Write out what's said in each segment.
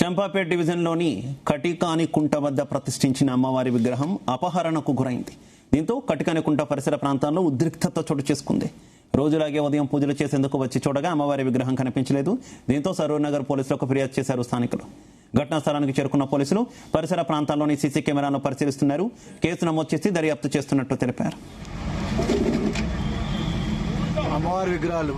చంపాపేట్ డివిజన్లోని కటికానికుంట వద్ద ప్రతిష్ఠించిన అమ్మవారి విగ్రహం అపహరణకు గురైంది. దీంతో కటికానికుంట పరిసర ప్రాంతాల్లో ఉద్రిక్తత చోటు చేసుకుంది. రోజులాగే ఉదయం పూజలు చేసేందుకు వచ్చి చూడగా అమ్మవారి విగ్రహం కనిపించలేదు. దీంతో సరూర్ నగర్ పోలీసులకు ఫిర్యాదు చేశారు స్థానికులు. ఘటనా స్థలానికి చేరుకున్న పోలీసులు పరిసర ప్రాంతాల్లోని సీసీ కెమెరాను పరిశీలిస్తున్నారు. కేసు నమోదు చేసి దర్యాప్తు చేస్తున్నట్టు తెలిపారు. అమ్మవారి విగ్రహాలు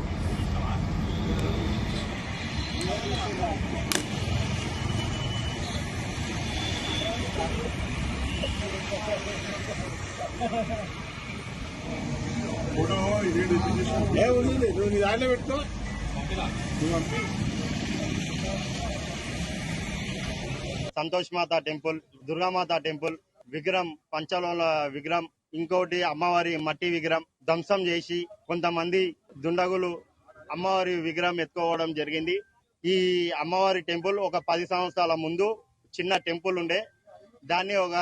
సంతోష్ మాత టెంపుల్, దుర్గామాత టెంపుల్ విగ్రహం, పంచలోల విగ్రహం, ఇంకోటి అమ్మవారి మట్టి విగ్రహం ధ్వంసం చేసి కొంతమంది దుండగులు అమ్మవారి విగ్రహం ఎత్తుకోవడం జరిగింది. ఈ అమ్మవారి టెంపుల్ ఒక 10 సంవత్సరాల ముందు చిన్న టెంపుల్ ఉండే. దాన్ని ఒక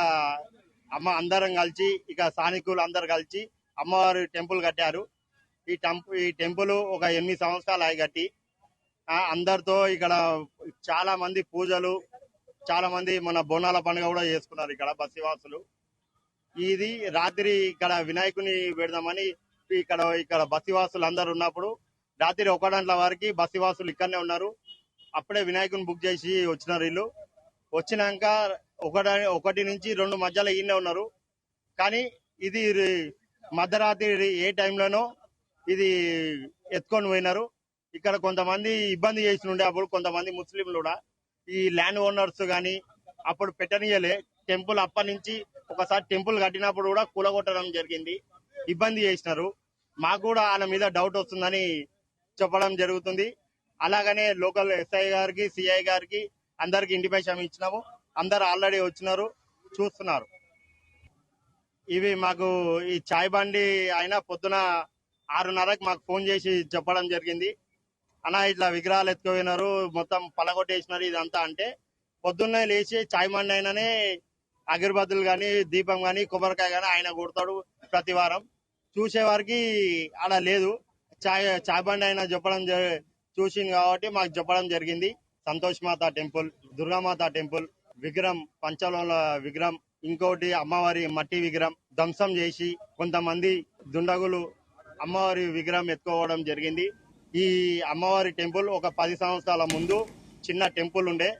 అందరం కలిసి స్థానికులు అందరు కలిసి అమ్మవారి టెంపుల్ కట్టారు. ఈ టెంపుల్ ఒక 8 సంవత్సరాలు అయి కట్టి అందరితో ఇక్కడ చాలా మంది పూజలు, చాలా మంది మన బోనాల పండుగ కూడా చేసుకున్నారు. ఇక్కడ బస్తివాసులు ఇది రాత్రి ఇక్కడ వినాయకుని పెడదామని ఇక్కడ బస్తివాసులు అందరు ఉన్నప్పుడు రాత్రి 1 గంటల వరకు బస్తివాసులు ఇక్కడనే ఉన్నారు. అప్పుడే వినాయకుని బుక్ చేసి వచ్చినారు. వీళ్ళు వచ్చినాక 1 నుంచి 2 మధ్యలో ఈయనే ఉన్నారు. కానీ ఇది మధ్యరాత్రి ఏ టైంలోనో ఇది ఎత్తుకొని పోయినారు. ఇక్కడ కొంతమంది ఇబ్బంది చేసి ఉండే. అప్పుడు కొంతమంది ముస్లింలు కూడా ఈ ల్యాండ్ ఓనర్స్ గాని అప్పుడు పెట్టనీయలే టెంపుల్. అప్పటి నుంచి ఒకసారి టెంపుల్ కట్టినప్పుడు కూడా కూలగొట్టడం జరిగింది. ఇబ్బంది చేసినారు. మాకు కూడా ఆయన మీద డౌట్ వస్తుందని చెప్పడం జరుగుతుంది. అలాగనే లోకల్ ఎస్ఐ గారికి, సిఐ గారికి అందరికి ఇంటిమేషన్ ఇచ్చినాము. అందరు ఆల్రెడీ వచ్చినారు, చూస్తున్నారు. ఇవి మాకు ఈ చాయ్ బండి అయినా పొద్దున 6:30కి మాకు ఫోన్ చేసి చెప్పడం జరిగింది. అన్న ఇట్లా విగ్రహాలు ఎత్తుకుపోయినారు, మొత్తం పలగొట్టేసినారు ఇదంతా అంటే పొద్దున్నే లేచి చాయ్ బండి అయినానే అగరబత్తులు కానీ, దీపం కానీ, కొబ్బరికాయ కానీ ఆయన కొడతాడు ప్రతి వారం. చూసేవారికి ఆడ లేదు. చాయ్ బండి అయినా చెప్పడం చూసింది కాబట్టి మాకు చెప్పడం జరిగింది. సంతోష్ మాత టెంపుల్, దుర్గామాత టెంపుల్ విగ్రహం, పంచలోల విగ్రహం, ఇంకోటి అమ్మవారి మట్టి విగ్రహం ధ్వంసం చేసి కొంతమంది దుండగులు అమ్మవారి విగ్రహం ఎత్తుకోవడం జరిగింది. ఈ అమ్మవారి టెంపుల్ ఒక 10 సంవత్సరాల ముందు చిన్న టెంపుల్ ఉండే.